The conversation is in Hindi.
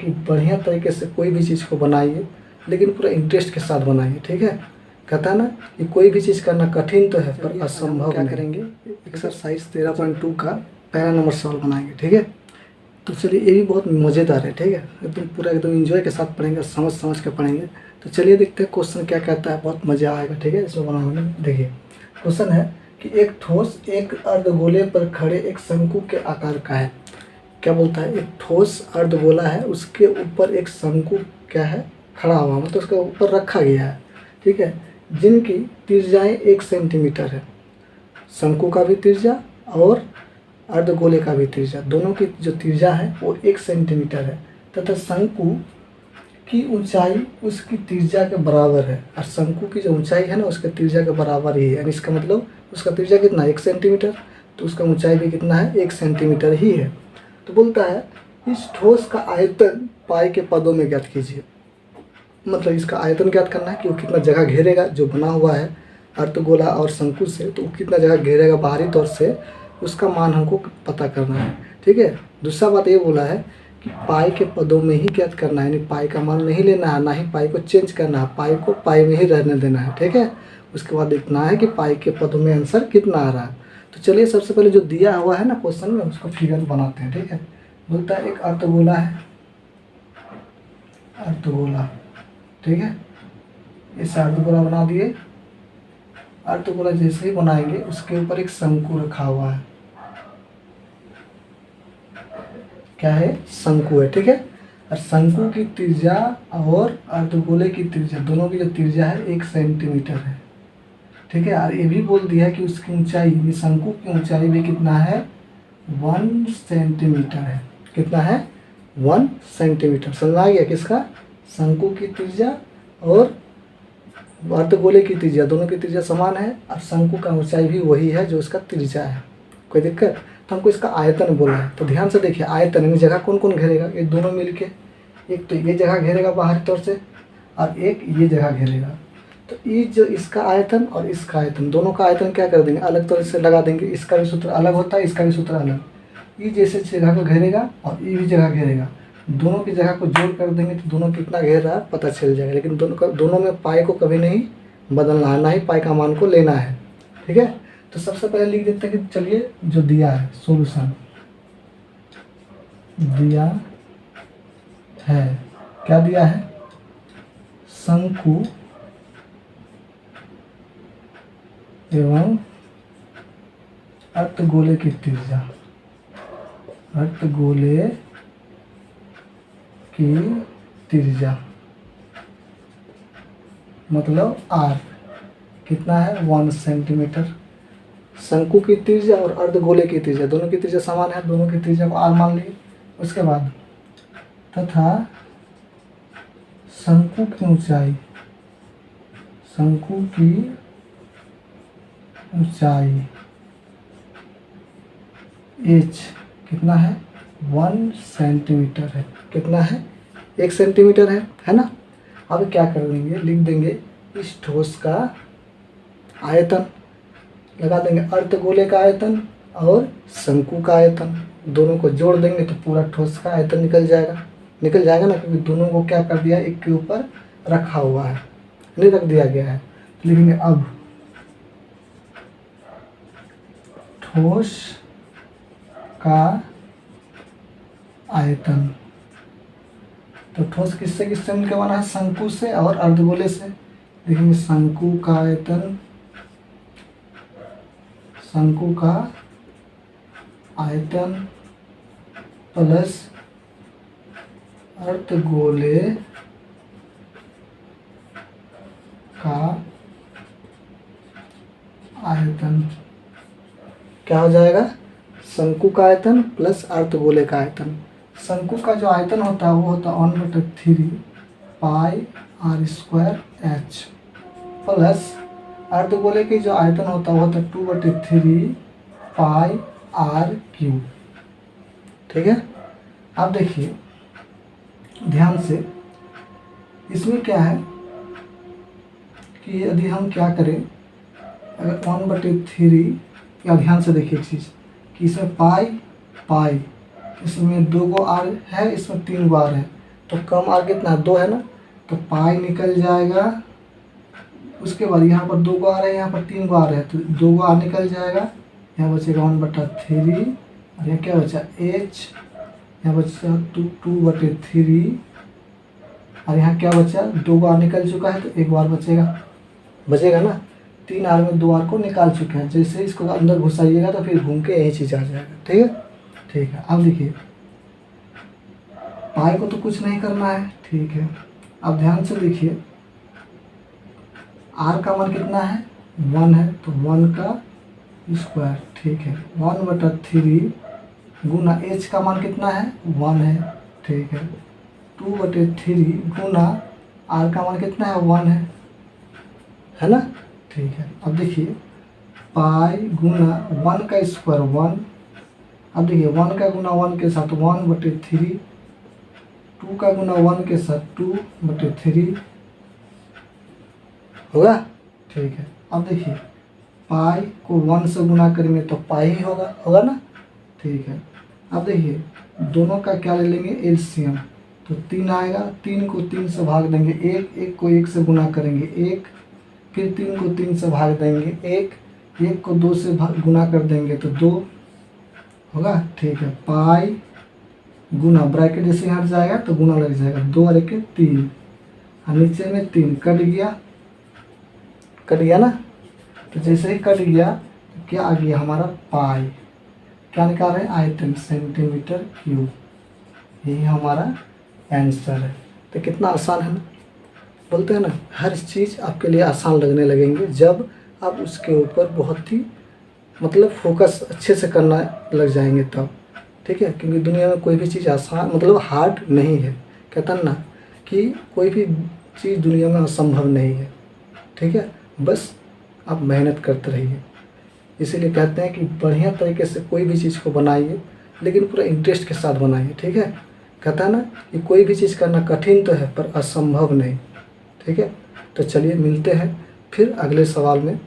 कि बढ़िया तरीके से कोई भी चीज़ को बनाइए, लेकिन पूरा इंटरेस्ट के साथ बनाइए। ठीक है, कहता है ना कि कोई भी चीज़ करना कठिन तो है पर असंभव क्या करेंगे। एक्सरसाइज 13.2 का पहला नंबर सवाल बनाएंगे। ठीक है, तो चलिए ये भी बहुत मज़ेदार है। ठीक है, एकदम पूरा एकदम इंजॉय के साथ पढ़ेंगे, समझ समझ के पढ़ेंगे। तो चलिए देखते हैं क्वेश्चन क्या कहता है, बहुत मज़ा आएगा। ठीक है, इसको बनाने में देखिए क्वेश्चन है कि एक ठोस एक अर्धगोले पर खड़े एक शंकु के आकार का है। क्या बोलता है, एक ठोस अर्धगोला है, उसके ऊपर एक शंकु क्या है, खड़ा हुआ, मतलब उसके ऊपर रखा गया है। ठीक है, जिनकी त्रिज्याएं 1 सेंटीमीटर है। शंकु का भी त्रिज्या और अर्धगोले का भी त्रिज्या, दोनों की जो त्रिज्या है वो 1 सेंटीमीटर है, तथा शंकु की ऊंचाई उसकी त्रिज्या के बराबर है। और शंकु की जो ऊंचाई है ना उसके त्रिज्या के बराबर ही है, यानी इसका मतलब उसका त्रिज्या कितना है, 1 सेंटीमीटर, तो उसका ऊंचाई भी कितना है, 1 सेंटीमीटर ही है। तो बोलता है इस ठोस का आयतन पाई के पदों में ज्ञात कीजिए। मतलब इसका आयतन ज्ञात करना है कि वो कितना जगह घेरेगा, जो बना हुआ है अर्धगोला और शंकु से, तो वो कितना जगह घेरेगा बाहरी तौर से, उसका मान हमको पता करना है। ठीक है, दूसरा बात ये बोला है कि पाई के पदों में ही ज्ञात करना है, यानी पाई का मान नहीं लेना है, ना ही पाई को चेंज करना है, पाई को पाई में ही रहने देना है। ठीक है, उसके बाद देखना है कि पाई के पदों में आंसर कितना आ रहा है। तो चलिए सबसे पहले जो दिया हुआ है ना क्वेश्चन में उसको फिगर बनाते हैं। ठीक है, बोलता है एक अर्धगोला है, अर्धगोला। ठीक है, इस अर्धगोला बना दिए। अर्धगोला जैसे ही बनाएंगे उसके ऊपर एक शंकु रखा हुआ है। क्या है, शंकु है। ठीक है, और शंकु की त्रिज्या और अर्धगोले की त्रिज्या, दोनों की जो त्रिज्या है 1 सेंटीमीटर है। ठीक है, और ये भी बोल दिया है कि उसकी ऊंचाई, ये शंकु की ऊंचाई भी कितना है, 1 सेंटीमीटर है। कितना है, 1 सेंटीमीटर। समझ आ गया किसका, शंकु की त्रिज्या और अर्धगोले की त्रिज्या, दोनों की त्रिज्या समान है, और शंकु का ऊंचाई भी वही है जो उसका त्रिज्या है। कोई दिक्कत, तो हमको इसका आयतन बोला है। तो ध्यान से देखिए, आयतन यानी जगह कौन कौन घेरेगा, ये दोनों मिलके, एक तो ये जगह घेरेगा बाहरी तौर से और एक ये जगह घेरेगा। तो ये जो इसका आयतन और इसका आयतन, दोनों का आयतन क्या कर देंगे, अलग तौर से लगा देंगे। इसका भी सूत्र अलग होता है, इसका भी सूत्र अलग। ये जैसे जगह को घेरेगा और ये भी जगह घेरेगा, दोनों की जगह को जोड़ कर देंगे तो दोनों कितना घेर रहा है पता चल जाएगा। लेकिन दोनों में पाई को कभी नहीं बदलना है, ना ही पाई का मान को लेना है। ठीक है, तो सबसे पहले लिख देते हैं कि चलिए जो दिया है सॉल्यूशन दिया है, क्या दिया है, शंकु एवं अर्धगोले की त्रिज्या, अर्धगोले की त्रिज्या मतलब r कितना है, 1 सेंटीमीटर। शंकु की त्रिज्या और अर्धगोले की त्रिज्या, दोनों की त्रिज्या समान है, दोनों की त्रिज्या को r मान लिए। उसके बाद तथा शंकु की ऊंचाई, शंकु की ऊंचाई h कितना है, 1 सेंटीमीटर है। कितना है, 1 सेंटीमीटर है ना। अब क्या कर देंगे, लिख देंगे इस ठोस का आयतन, लगा देंगे अर्धगोले का आयतन और शंकु का आयतन, दोनों को जोड़ देंगे तो पूरा ठोस का आयतन निकल जाएगा ना, क्योंकि दोनों को क्या कर दिया, एक के ऊपर रखा हुआ है, नहीं रख दिया गया है। लिखेंगे अब ठोस का आयतन, तो ठोस किससे किससे मिलकर बना है, शंकु से और अर्धगोले से। देखेंगे शंकु का आयतन, शंकु का आयतन प्लस अर्धगोले का आयतन, क्या हो जाएगा, शंकु का आयतन प्लस अर्धगोले का आयतन। शंकु का जो आयतन होता है वो होता है 1/3 पाई r² h प्लस अर्धगोले की जो आयतन होता है वो होता है 2/3 पाई r³। ठीक है, अब देखिए ध्यान से, इसमें क्या है कि यदि हम क्या करें, अगर 1/3, या ध्यान से देखिए एक चीज़ कि इसमें पाई, इसमें 2 गो r है, इसमें 3 गो r है, तो कम आर कितना है, 2 है ना, तो पाई निकल जाएगा। उसके बाद यहाँ पर 2 आर है, यहाँ पर 3 आर है, तो 2 आर निकल जाएगा। यहाँ बचेगा 1/3 और यहाँ क्या बचा h, यहाँ बचा 2/3 और यहाँ क्या बचा, 2 आर निकल चुका है तो 1 बार बचेगा ना। 3 आर में 2 आर को निकाल चुके हैं। जैसे ही इसको अंदर घुसाइएगा तो फिर घूम के यही चीज़ आ जाएगा। ठीक है। अब देखिए पाई को तो कुछ नहीं करना है, ठीक है। अब ध्यान से देखिए आर का मान कितना है, 1 है, तो 1 का स्क्वायर, ठीक है। 1/3 गुना h का मान कितना है, 1 है, ठीक है। 2/3 गुना r का मान कितना है, 1 है ना, ठीक है। अब देखिए पाई गुना 1 का स्क्वायर 1। अब देखिए 1 का गुना 1 के साथ 1/3, 2 का गुना 1 के साथ 2/3 होगा, ठीक है। अब देखिए पाई को 1 से गुना करेंगे तो पाई ही होगा ना, ठीक है। अब देखिए दोनों का क्या ले लेंगे, एलसीएम, तो 3 आएगा। 3 को 3 से भाग देंगे 1, 1 को 1 से गुना करेंगे 1, फिर 3 को 3 से भाग देंगे 1, 1 को 2 से गुना कर देंगे तो 2 होगा, ठीक है। पाई गुना ब्रैकेट जैसे हट जाएगा तो गुना लग जाएगा, 2 और 1 3 और नीचे में 3 कट गया ना। तो जैसे ही कट गया तो क्या आ गया हमारा पाई, क्या निकाल रहे हैं, आयतन सेंटीमीटर क्यूब। यही हमारा आंसर है। तो कितना आसान है ना, बोलते हैं ना हर चीज़ आपके लिए आसान लगने लगेंगे जब आप उसके ऊपर बहुत ही मतलब फोकस अच्छे से करना लग जाएंगे तब, ठीक है। क्योंकि दुनिया में कोई भी चीज़ आसान मतलब हार्ड नहीं है। कहता ना कि कोई भी चीज़ दुनिया में असंभव नहीं है, ठीक है। बस आप मेहनत करते रहिए। इसीलिए कहते हैं कि बढ़िया तरीके से कोई भी चीज़ को बनाइए, लेकिन पूरा इंटरेस्ट के साथ बनाइए, ठीक है। कहता है ना कि कोई भी चीज़ करना कठिन तो है पर असंभव नहीं, ठीक है। तो चलिए मिलते हैं फिर अगले सवाल में।